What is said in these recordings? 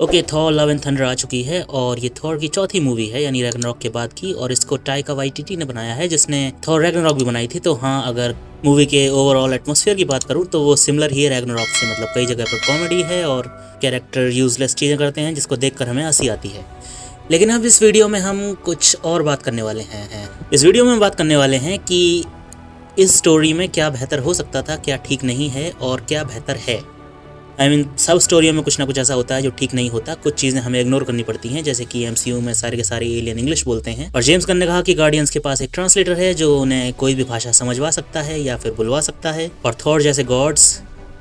Okay, Thor Love and Thunder आ चुकी है और ये थॉर की चौथी मूवी है यानी रैग्नारॉक के बाद की, और इसको टाइका वाइटिटी ने बनाया है जिसने थॉर रैग्नारॉक भी बनाई थी। तो हाँ, अगर मूवी के ओवरऑल एटमॉस्फेयर की बात करूँ तो वो सिमिलर ही है रैग्नारॉक से, मतलब कई जगह पर कॉमेडी है और कैरेक्टर यूजलेस चीज़ें करते हैं जिसको देखकर हमें हंसी आती है। लेकिन अब इस वीडियो में हम कुछ और बात करने वाले हैं। इस वीडियो में हम बात करने वाले हैं कि इस स्टोरी में क्या बेहतर हो सकता था, क्या ठीक नहीं है और क्या बेहतर है। सब स्टोरियों में कुछ ना कुछ ऐसा होता है जो ठीक नहीं होता। कुछ चीज़ें हमें इग्नोर करनी पड़ती हैं, जैसे कि एमसीयू में सारे के सारे एलियन इंग्लिश बोलते हैं, और जेम्स गन ने कहा कि गार्डियंस के पास एक ट्रांसलेटर है जो उन्हें कोई भी भाषा समझवा सकता है या फिर बुलवा सकता है। और थॉर जैसे गॉड्स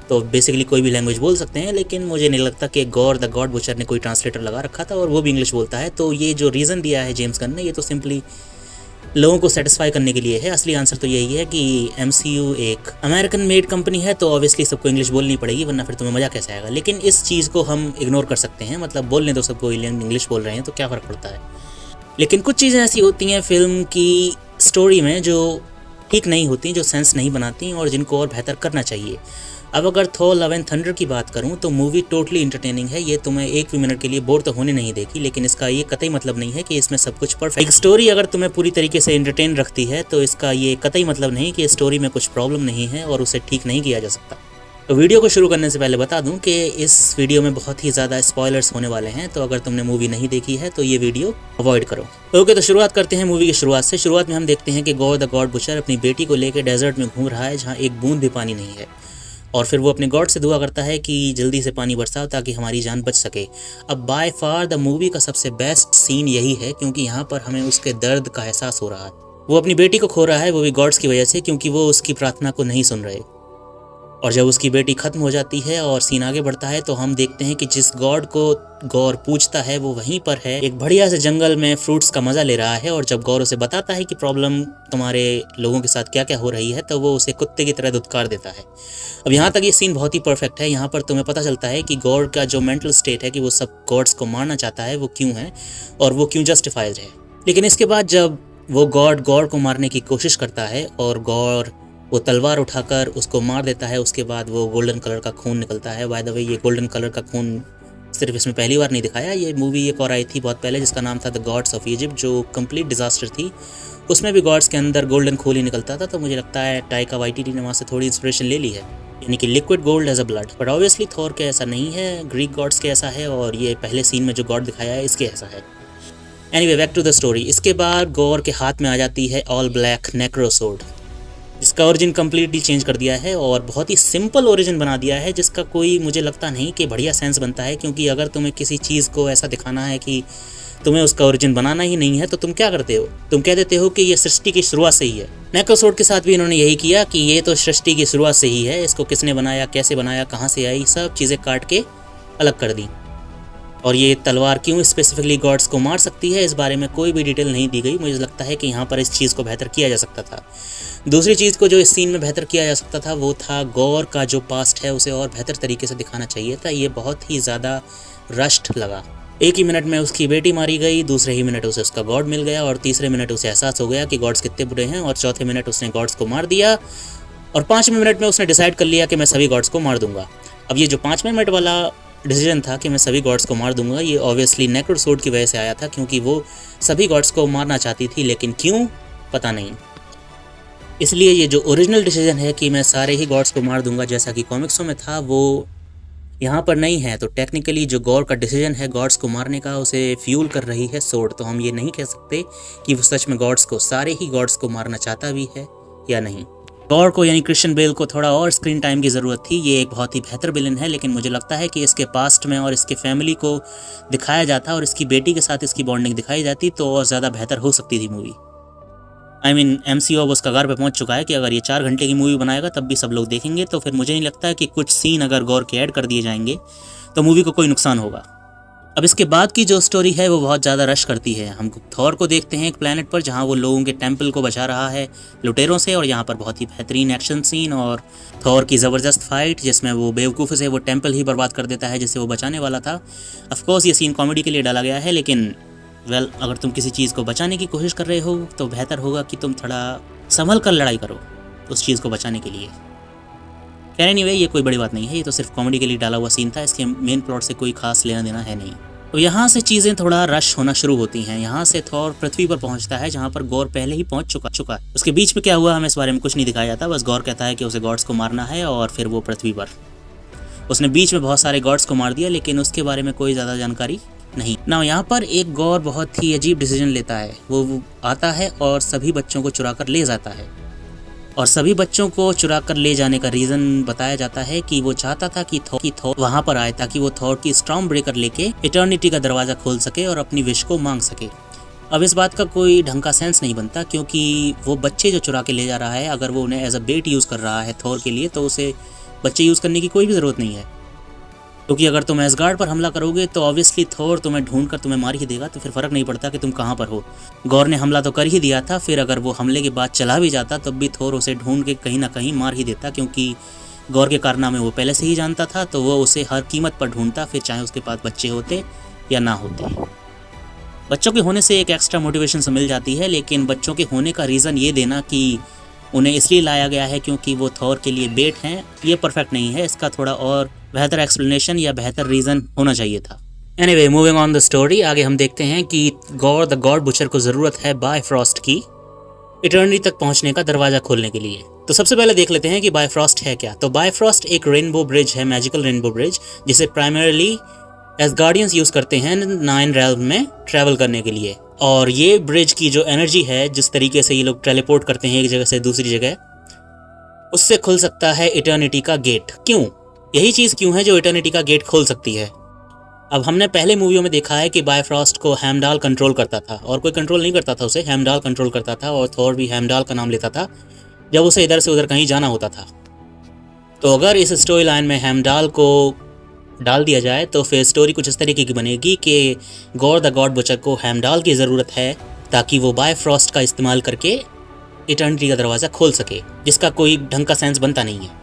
तो बेसिकली कोई भी लैंग्वेज बोल सकते हैं, लेकिन मुझे नहीं लगता कि गॉर द गॉड बुचर ने कोई ट्रांसलेटर लगा रखा था और वो भी इंग्लिश बोलता है। तो ये जो रीज़न दिया है जेम्स गन ने, ये तो सिंपली लोगों को सेटिस्फाई करने के लिए है। असली आंसर तो यही है कि एमसीयू एक अमेरिकन मेड कंपनी है, तो ऑब्वियसली सबको इंग्लिश बोलनी पड़ेगी, वरना फिर तुम्हें मजा कैसे आएगा। लेकिन इस चीज़ को हम इग्नोर कर सकते हैं, मतलब बोलने तो सबको इंग्लिश बोल रहे हैं तो क्या फ़र्क पड़ता है। लेकिन कुछ चीज़ें ऐसी होती हैं फिल्म की स्टोरी में जो ठीक नहीं होती, जो सेंस नहीं बनाती और जिनको और बेहतर करना चाहिए। अब अगर थॉर लव एंड थंडर की बात करूं तो मूवी टोटली इंटरटेनिंग है, ये तुम्हें एक भी मिनट के लिए बोर तो होने नहीं देगी। लेकिन इसका ये कतई मतलब नहीं है कि इसमें सब कुछ परफेक्ट। एक स्टोरी अगर तुम्हें पूरी तरीके से एंटरटेन रखती है तो इसका ये कतई मतलब नहीं कि स्टोरी में कुछ प्रॉब्लम नहीं है और उसे ठीक नहीं किया जा सकता। तो वीडियो को शुरू करने से पहले बता दूं कि इस वीडियो में बहुत ही ज़्यादा स्पॉयलर्स होने वाले हैं, तो अगर तुमने मूवी नहीं देखी है तो ये वीडियो अवॉइड करो। ओके, तो शुरुआत करते हैं मूवी की शुरुआत से। शुरुआत में हम देखते हैं कि गॉर द गॉड बुचर अपनी बेटी को लेकर डेजर्ट में घूम रहा है जहाँ एक बूंद भी पानी नहीं है, और फिर वो अपने गॉड से दुआ करता है कि जल्दी से पानी बरसाओ ताकि हमारी जान बच सके। अब बाय फार द मूवी का सबसे बेस्ट सीन यही है, क्योंकि यहाँ पर हमें उसके दर्द का एहसास हो रहा है। वो अपनी बेटी को खो रहा है, वो भी गॉड्स की वजह से, क्योंकि वो उसकी प्रार्थना को नहीं सुन रहे। और जब उसकी बेटी खत्म हो जाती है और सीन आगे बढ़ता है तो हम देखते हैं कि जिस गॉड को गौर पूछता है वो वहीं पर है, एक बढ़िया से जंगल में फ्रूट्स का मजा ले रहा है। और जब गौर उसे बताता है कि प्रॉब्लम तुम्हारे लोगों के साथ क्या क्या हो रही है, तो वो उसे कुत्ते की तरह धुतकार देता है। अब यहाँ तक ये सीन बहुत ही परफेक्ट है। यहाँ पर तुम्हें पता चलता है कि गौर का जो मेंटल स्टेट है कि वो सब गॉड्स को मारना चाहता है, वो क्यों है और वो क्यों जस्टिफाइड है। लेकिन इसके बाद जब वो गौर को मारने की कोशिश करता है और गौर वो तलवार उठाकर उसको मार देता है, उसके बाद वो गोल्डन कलर का खून निकलता है। बाय द वे, ये गोल्डन कलर का खून सिर्फ इसमें पहली बार नहीं दिखाया, ये मूवी एक और आई थी बहुत पहले जिसका नाम था द गॉड्स ऑफ इजिप्ट, जो कंप्लीट डिजास्टर थी। उसमें भी गॉड्स के अंदर गोल्डन खून ही निकलता था। तो मुझे लगता है टाइका वाइटिटी ने वहाँ से थोड़ी इंस्पिरेशन ले ली है, यानी कि liquid gold as a blood. But obviously Thor के ऐसा नहीं है, ग्रीक गॉड्स के ऐसा है, और ये पहले सीन में जो गॉड दिखाया है इसके ऐसा है। Anyway, back to the story. इसके बाद गौर के हाथ में आ जाती है ऑल ब्लैक नेक्रोसोर्ड, जिसका ओरिजिन कम्प्लीटली चेंज कर दिया है और बहुत ही सिंपल ओरिजिन बना दिया है, जिसका कोई मुझे लगता नहीं कि बढ़िया सेंस बनता है। क्योंकि अगर तुम्हें किसी चीज़ को ऐसा दिखाना है कि तुम्हें उसका ओरिजिन बनाना ही नहीं है तो तुम क्या करते हो, तुम कह देते हो कि ये सृष्टि की शुरुआत से ही है। नेक्रोसोर्ड के साथ भी इन्होंने यही किया कि ये तो सृष्टि की शुरुआत से ही है, इसको किसने बनाया, कैसे बनाया, कहाँ से आई, सब चीज़ें काट के अलग कर दी। और ये तलवार क्यों स्पेसिफिकली गॉड्स को मार सकती है, इस बारे में कोई भी डिटेल नहीं दी गई। मुझे लगता है कि यहाँ पर इस चीज़ को बेहतर किया जा सकता था। दूसरी चीज़ को जो इस सीन में बेहतर किया जा सकता था वो था गौर का जो पास्ट है उसे और बेहतर तरीके से दिखाना चाहिए था। ये बहुत ही ज़्यादा रश्ड लगा। एक ही मिनट में उसकी बेटी मारी गई, दूसरे ही मिनट उसे उसका गॉड मिल गया, और तीसरे मिनट उसे एहसास हो गया कि गॉड्स कितने बुरे हैं, और चौथे मिनट उसने गॉड्स को मार दिया, और 5वें मिनट में उसने डिसाइड कर लिया कि मैं सभी गॉड्स को मार दूंगा। अब ये जो 5वें मिनट वाला डिसीजन था कि मैं सभी गॉड्स को मार दूंगा, ये ऑब्वियसली नेक्रोसोर्ड की वजह से आया था, क्योंकि वो सभी गॉड्स को मारना चाहती थी, लेकिन क्यों पता नहीं। इसलिए ये जो ओरिजिनल डिसीजन है कि मैं सारे ही गॉड्स को मार दूंगा जैसा कि कॉमिक्सों में था, वो यहाँ पर नहीं है। तो टेक्निकली जो गौर का डिसीजन है गॉड्स को मारने का, उसे फ्यूल कर रही है सोर्ड। तो हम ये नहीं कह सकते कि वो सच में गॉड्स को, सारे ही गॉड्स को मारना चाहता भी है या नहीं। गौर को यानी क्रिश्चियन बेल को थोड़ा और स्क्रीन टाइम की ज़रूरत थी। ये एक बहुत ही बेहतर विलन है, लेकिन मुझे लगता है कि इसके पास्ट में और इसके फैमिली को दिखाया जाता और इसकी बेटी के साथ इसकी बॉन्डिंग दिखाई जाती तो और ज़्यादा बेहतर हो सकती थी मूवी। एमसीयू अब उस कगार पे पहुंच चुका है कि अगर ये 4 घंटे की मूवी बनाएगा तब भी सब लोग देखेंगे। तो फिर मुझे नहीं लगता है कि कुछ सीन अगर गौर के ऐड कर दिए जाएंगे तो मूवी को कोई नुकसान होगा। अब इसके बाद की जो स्टोरी है वो बहुत ज़्यादा रश करती है। हम थॉर को देखते हैं एक प्लेनेट पर जहाँ वो लोगों के टेंपल को बचा रहा है लुटेरों से, और यहाँ पर बहुत ही बेहतरीन एक्शन सीन और थॉर की ज़बरदस्त फाइट जिसमें वो बेवकूफ़ी से वो टेंपल ही बर्बाद कर देता है जिसे वो बचाने वाला था। ऑफकोर्स ये सीन कॉमेडी के लिए डाला गया है, लेकिन अगर तुम किसी चीज़ को बचाने की कोशिश कर रहे हो तो बेहतर होगा कि तुम थोड़ा संभल कर लड़ाई करो उस चीज़ को बचाने के लिए। एनीवे ये कोई बड़ी बात नहीं है, ये तो सिर्फ कॉमेडी के लिए डाला हुआ सीन था, इसके मेन प्लॉट से कोई खास लेना देना है नहीं। तो यहाँ से चीज़ें थोड़ा रश होना शुरू होती हैं। यहाँ से थॉर पृथ्वी पर पहुँचता है जहाँ पर गॉर पहले ही पहुँच चुका है। उसके बीच में क्या हुआ हमें इस बारे में कुछ नहीं दिखाया जाता, बस गॉर कहता है कि उसे गॉड्स को मारना है और फिर वो पृथ्वी पर, उसने बीच में बहुत सारे गॉड्स को मार दिया लेकिन उसके बारे में कोई ज़्यादा जानकारी नहीं ना। यहाँ पर एक गॉर बहुत ही अजीब डिसीजन लेता है, वो आता है और सभी बच्चों को चुरा कर ले जाता है। और सभी बच्चों को चुरा कर ले जाने का रीज़न बताया जाता है कि वो चाहता था कि थॉर वहाँ पर आए ताकि वो थॉर की स्टॉर्म ब्रेकर लेके इटर्निटी का दरवाज़ा खोल सके और अपनी विश को मांग सके। अब इस बात का कोई ढंग का सेंस नहीं बनता, क्योंकि वो बच्चे जो चुरा के ले जा रहा है, अगर वो उन्हें एज अ बेट यूज़ कर रहा है थॉर के लिए, तो उसे बच्चे यूज़ करने की कोई भी ज़रूरत नहीं है। क्योंकि अगर तुम एसगार्ड पर हमला करोगे तो ऑब्वियसली थॉर तुम्हें ढूंढ कर तुम्हें मार ही देगा, तो फिर फ़र्क नहीं पड़ता कि तुम कहाँ पर हो। गॉर ने हमला तो कर ही दिया था, फिर अगर वो हमले के बाद चला भी जाता तब भी थॉर उसे ढूंढ के कहीं ना कहीं मार ही देता, क्योंकि गॉर के कारनामे वो पहले से ही जानता था, तो वो उसे हर कीमत पर ढूंढता, फिर चाहे उसके पास बच्चे होते या ना होते। बच्चों के होने से एक एक्स्ट्रा मोटिवेशन से मिल जाती है, लेकिन बच्चों के होने का रीज़न ये देना कि उन्हें इसलिए लाया गया है क्योंकि वो थॉर के लिए बेट हैं, ये परफेक्ट नहीं है। इसका थोड़ा और बेहतर एक्सप्लेनेशन या बेहतर रीज़न होना चाहिए था। Anyway, moving on the story, आगे हम देखते हैं कि गॉर द गॉड बुचर को ज़रूरत है बायफ्रॉस्ट की इटर्निटी तक पहुंचने का दरवाज़ा खोलने के लिए। तो सबसे पहले देख लेते हैं कि बायफ्रॉस्ट है क्या। तो बायफ्रॉस्ट एक रेनबो ब्रिज है, मैजिकल रेनबो ब्रिज, जिसे प्राइमरीली एसगार्डियंस यूज़ करते हैं 9 रेल्म में ट्रैवल करने के लिए। और ये ब्रिज की जो एनर्जी है, जिस तरीके से ये लोग टेलीपोर्ट करते हैं एक जगह से दूसरी जगह, उससे खुल सकता है इटर्निटी का गेट। क्यों? यही चीज़ क्यों है जो इटर्निटी का गेट खोल सकती है। अब हमने पहले मूवियों में देखा है कि बायफ्रॉस्ट को हेमडाल कंट्रोल करता था, और कोई कंट्रोल नहीं करता था उसे, हेमडाल कंट्रोल करता था, और थॉर भी हेमडाल का नाम लेता था जब उसे इधर से उधर कहीं जाना होता था। तो अगर इस स्टोरी लाइन में हेमडाल को डाल दिया जाए तो फिर स्टोरी कुछ इस तरीके की बनेगी कि गॉर द गॉड बुचर को हेमडाल की ज़रूरत है ताकि वो बायफ्रॉस्ट का इस्तेमाल करके इटर्निटी का दरवाज़ा खोल सके, जिसका कोई ढंग का सेंस बनता नहीं है।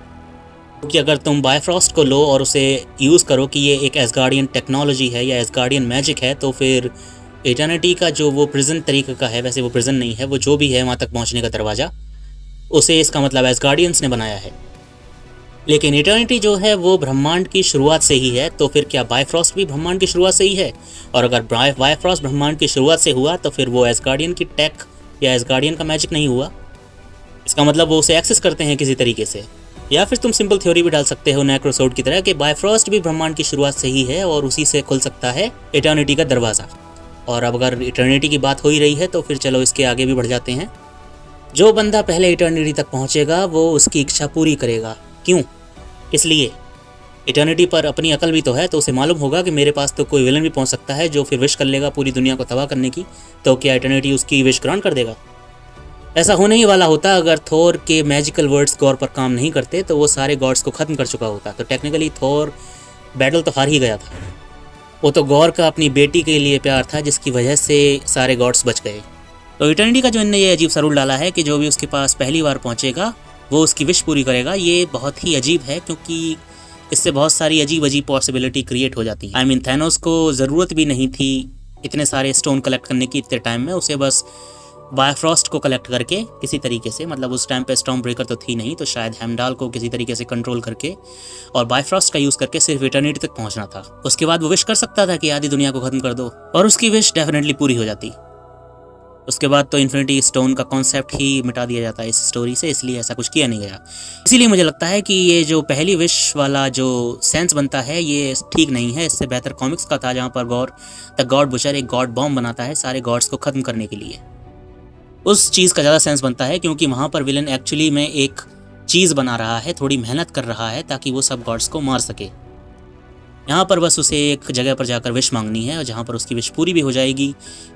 क्योंकि अगर तुम बायफ्रॉस्ट को लो और उसे यूज़ करो कि ये एक एसगार्डियन टेक्नोलॉजी है या एसगार्डियन मैजिक है, तो फिर इटर्निटी का जो वो प्रिजन तरीके का है, वैसे वो प्रिजन नहीं है, वो जो भी है वहाँ तक पहुँचने का दरवाज़ा, उसे इसका मतलब एसगार्डियंस ने बनाया है। लेकिन इटर्निटी जो है वो ब्रह्मांड की शुरुआत से ही है, तो फिर क्या बायफ्रॉस्ट भी ब्रह्मांड की शुरुआत से ही है? और अगर बायफ्रॉस्ट ब्रह्मांड की शुरुआत से हुआ तो फिर वो एसगार्डियन की टेक या एसगार्डियन का मैजिक नहीं हुआ। इसका मतलब वो उसे एक्सेस करते हैं किसी तरीके से। या फिर तुम सिंपल थ्योरी भी डाल सकते हो नेक्रोसोड की तरह कि बायफ्रॉस्ट भी ब्रह्मांड की शुरुआत से ही है और उसी से खुल सकता है इटर्निटी का दरवाज़ा। और अब अगर इटर्निटी की बात हो ही रही है तो फिर चलो इसके आगे भी बढ़ जाते हैं। जो बंदा पहले इटर्निटी तक पहुँचेगा वो उसकी इच्छा पूरी करेगा। क्यों? इसलिए इटर्निटी पर अपनी अकल भी तो है, तो उसे मालूम होगा कि मेरे पास तो कोई विलन भी पहुंच सकता है जो फिर विश कर लेगा पूरी दुनिया को तबाह करने की, तो क्या इटर्निटी उसकी विश ग्रांट कर देगा? ऐसा होने ही वाला होता। अगर थॉर के मैजिकल वर्ड्स गॉर पर काम नहीं करते तो वो सारे गॉड्स को ख़त्म कर चुका होता। तो टेक्निकली थॉर बैटल तो हार ही गया था। वो तो गॉर का अपनी बेटी के लिए प्यार था जिसकी वजह से सारे गॉड्स बच गए। तो इटर्निटी का जो इनने ये अजीब सा रूल डाला है कि जो भी उसके पास पहली बार पहुँचेगा वो उसकी विश पूरी करेगा, ये बहुत ही अजीब है, क्योंकि इससे बहुत सारी अजीब पॉसिबिलिटी क्रिएट हो जाती है। आई मीन थैनोस को ज़रूरत भी नहीं थी इतने सारे स्टोन कलेक्ट करने की इतने टाइम में, उसे बस बायफ्रॉस्ट को कलेक्ट करके किसी तरीके से, मतलब उस टाइम पे स्टॉर्म ब्रेकर तो थी नहीं, तो शायद हेमडाल को किसी तरीके से कंट्रोल करके और बायफ्रॉस्ट का यूज़ करके सिर्फ इटर्निटी तक पहुंचना था। उसके बाद वो विश कर सकता था कि आधी दुनिया को ख़त्म कर दो, और उसकी विश डेफिनेटली पूरी हो जाती। उसके बाद तो इन्फिनिटी स्टोन का कॉन्सेप्ट ही मिटा दिया जाता है इस स्टोरी से, इसलिए ऐसा कुछ किया नहीं गया। इसीलिए मुझे लगता है कि ये जो पहली विश वाला जो सेंस बनता है ये ठीक नहीं है। इससे बेहतर कॉमिक्स का था, जहाँ पर गॉर द गॉड बुचर एक गॉड बॉम्ब बनाता है सारे गॉड्स को ख़त्म करने के लिए। उस चीज़ का ज़्यादा सेंस बनता है, क्योंकि वहाँ पर विलन एक्चुअली में एक चीज़ बना रहा है, थोड़ी मेहनत कर रहा है ताकि वो सब गॉड्स को मार सके। यहाँ पर बस उसे एक जगह पर जाकर विश मांगनी है, और जहाँ पर उसकी विश पूरी भी हो जाएगी,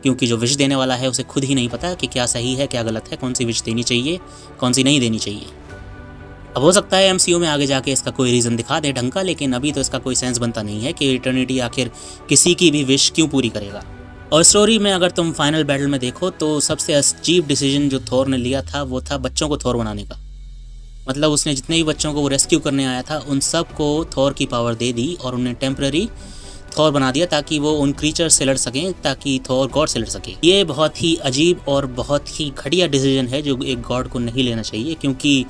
क्योंकि जो विश देने वाला है उसे खुद ही नहीं पता कि क्या सही है क्या गलत है, कौन सी विश देनी चाहिए कौन सी नहीं देनी चाहिए। अब हो सकता है एमसीयू में आगे जाके इसका कोई रीज़न दिखा दे ढंग का, लेकिन अभी तो इसका कोई सेंस बनता नहीं है कि इटर्निटी आखिर किसी की भी विश क्यों पूरी करेगा। और स्टोरी में अगर तुम फाइनल बैटल में देखो तो सबसे अजीब डिसीजन जो थॉर ने लिया था वो था बच्चों को थॉर बनाने का। मतलब उसने जितने भी बच्चों को वो रेस्क्यू करने आया था उन सब को थॉर की पावर दे दी और उन्हें टेम्पररी थॉर बना दिया ताकि वो उन क्रीचर से लड़ सकें, ताकि थॉर गॉड से लड़ सके। ये बहुत ही अजीब और बहुत ही घटिया डिसीजन है जो एक गॉड को नहीं लेना चाहिए, क्योंकि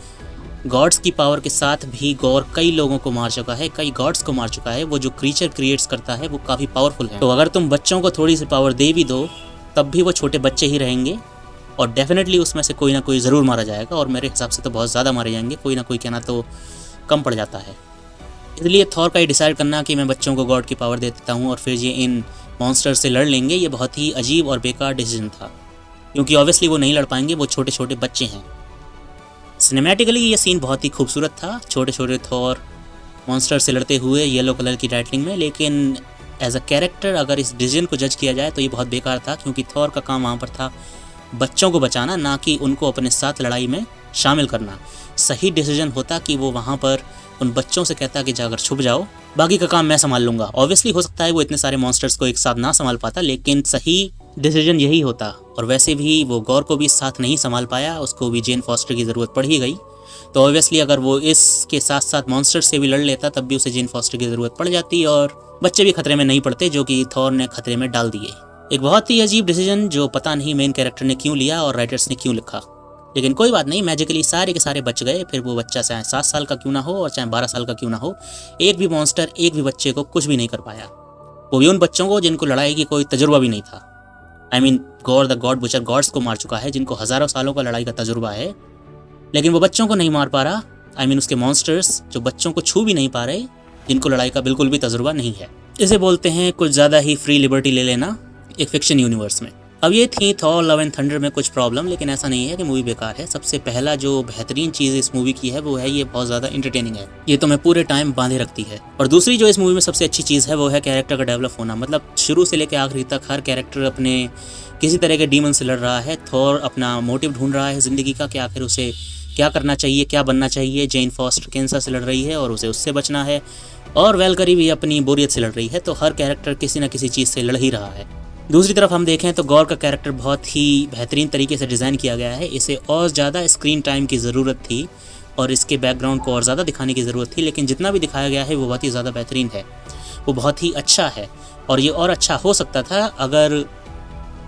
गॉड्स की पावर के साथ भी गॉर कई लोगों को मार चुका है, कई गॉड्स को मार चुका है। वो जो क्रीचर क्रिएट्स करता है वो काफ़ी पावरफुल है। तो अगर तुम बच्चों को थोड़ी सी पावर दे भी दो तब भी वो छोटे बच्चे ही रहेंगे और डेफिनेटली उसमें से कोई ना कोई ज़रूर मारा जाएगा, और मेरे हिसाब से तो बहुत ज़्यादा मारे जाएंगे, कोई ना कोई कहना तो कम पड़ जाता है। इसलिए थॉर का ये डिसाइड करना कि मैं बच्चों को गॉड की पावर दे देता हूँ और फिर ये इन मॉन्स्टर से लड़ लेंगे, ये बहुत ही अजीब और बेकार डिसीजन था, क्योंकि ऑब्वियसली वो नहीं लड़ पाएंगे, वो छोटे छोटे बच्चे हैं। सिनेमैटिकली ये सीन बहुत ही खूबसूरत था, छोटे छोटे थॉर मॉन्स्टर से लड़ते हुए येलो कलर की लाइटनिंग में, लेकिन एज अ कैरेक्टर अगर इस डिसीजन को जज किया जाए तो ये बहुत बेकार था, क्योंकि थॉर का काम वहाँ पर था बच्चों को बचाना, ना कि उनको अपने साथ लड़ाई में शामिल करना। सही डिसीजन होता कि वो वहाँ पर उन बच्चों से कहता कि जाकर छुप जाओ, बाकी का काम मैं संभाल लूँगा। ऑब्वियसली हो सकता है वो इतने सारे मॉन्स्टर्स को एक साथ ना संभाल पाता, लेकिन सही डिसीजन यही होता। और वैसे भी वो गॉर को भी साथ नहीं संभाल पाया, उसको भी जेन फॉस्टर की ज़रूरत पड़ ही गई। तो ऑब्वियसली अगर वो इसके साथ साथ मॉन्स्टर से भी लड़ लेता तब भी उसे जेन फॉस्टर की ज़रूरत पड़ जाती और बच्चे भी खतरे में नहीं पड़ते, जो कि थॉर ने खतरे में डाल दिए। एक बहुत ही अजीब डिसीजन जो पता नहीं मेन कैरेक्टर ने क्यों लिया और राइटर्स ने क्यों लिखा, लेकिन कोई बात नहीं, मैजिकली सारे के सारे बच गए। फिर वो बच्चा चाहे 7 साल का क्यों ना हो और चाहे 12 साल का क्यों ना हो, एक भी मॉन्स्टर एक भी बच्चे को कुछ भी नहीं कर पाया, वो भी उन बच्चों को जिनको लड़ाई की कोई तजुर्बा भी नहीं था। I mean Gorr the god butcher gods को मार चुका है, जिनको हज़ारों सालों का लड़ाई का तजुर्बा है, लेकिन वो बच्चों को नहीं मार पा रहा। आई मीन उसके मॉन्स्टर्स जो बच्चों को छू भी नहीं पा रहे, जिनको लड़ाई का बिल्कुल भी तजुर्बा नहीं है। इसे बोलते हैं कुछ ज़्यादा ही फ्री लिबर्टी ले लेना एक फिक्शन यूनिवर्स में। अब ये थी थॉर लव एंड थंडर में कुछ प्रॉब्लम, लेकिन ऐसा नहीं है कि मूवी बेकार है। सबसे पहला जो बेहतरीन चीज़ इस मूवी की है वो है ये बहुत ज़्यादा इंटरटेनिंग है, ये तो मैं पूरे टाइम बांधे रखती है। और दूसरी जो इस मूवी में सबसे अच्छी चीज़ है वो है कैरेक्टर का डेवलप होना। मतलब शुरू से लेकर आखिरी तक हर कैरेक्टर अपने किसी तरह के डीमन से लड़ रहा है। थॉर अपना मोटिव ढूंढ रहा है ज़िंदगी का कि आखिर उसे क्या करना चाहिए, क्या बनना चाहिए। जेन फॉस्टर कैंसर से लड़ रही है और उसे उससे बचना है, और वेलकरी भी अपनी बोरियत से लड़ रही है। तो हर कैरेक्टर किसी न किसी चीज़ से लड़ ही रहा है। दूसरी तरफ हम देखें तो गॉर का कैरेक्टर बहुत ही बेहतरीन तरीके से डिज़ाइन किया गया है। इसे और ज़्यादा स्क्रीन टाइम की ज़रूरत थी और इसके बैकग्राउंड को और ज़्यादा दिखाने की ज़रूरत थी, लेकिन जितना भी दिखाया गया है वो बहुत ही ज़्यादा बेहतरीन है, वो बहुत ही अच्छा है। और ये और अच्छा हो सकता था अगर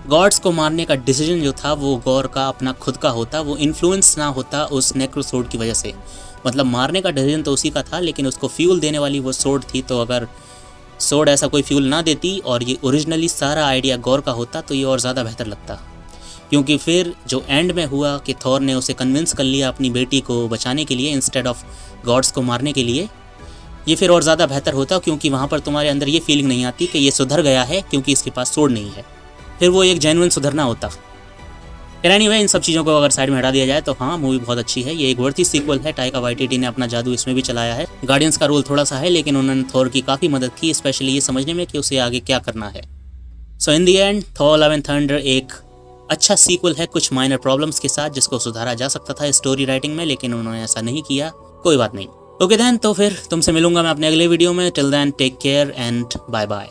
गॉड्स को मारने का डिसीजन जो था वो गॉर का अपना खुद का होता, वो इन्फ्लुएंस ना होता उस नेक्रोसोर्ड की वजह से। मतलब मारने का डिसीजन तो उसी का था, लेकिन उसको फ्यूल देने वाली वो सोर्ड थी। तो अगर सोर्ड ऐसा कोई फ्यूल ना देती और ये ओरिजिनली सारा आइडिया गॉर का होता तो ये और ज़्यादा बेहतर लगता, क्योंकि फिर जो एंड में हुआ कि थॉर ने उसे कन्विंस कर लिया अपनी बेटी को बचाने के लिए इंस्टेड ऑफ गॉड्स को मारने के लिए, ये फिर और ज़्यादा बेहतर होता, क्योंकि वहाँ पर तुम्हारे अंदर ये फीलिंग नहीं आती कि ये सुधर गया है क्योंकि इसके पास सोर्ड नहीं है। फिर वो एक जेन्युइन सुधरना होता। एनीवे इन सब चीज़ों को अगर साइड में हटा दिया जाए तो हाँ, मूवी बहुत अच्छी है। ये एक वर्थी सीक्वल है। टाइका वाइटिटी ने अपना जादू इसमें भी चलाया है। गार्डियंस का रोल थोड़ा सा है, लेकिन उन्होंने थॉर की काफ़ी मदद की, स्पेशली ये समझने में कि उसे आगे क्या करना है। So in the end Thor Love and Thunder एक अच्छा सीक्वल है, कुछ माइनर प्रॉब्लम्स के साथ, जिसको सुधारा जा सकता था स्टोरी राइटिंग में, लेकिन उन्होंने ऐसा नहीं किया। कोई बात नहीं। ओके देन, तो फिर तुमसे मिलूंगा मैं अपने अगले वीडियो में। Till then take care and bye bye.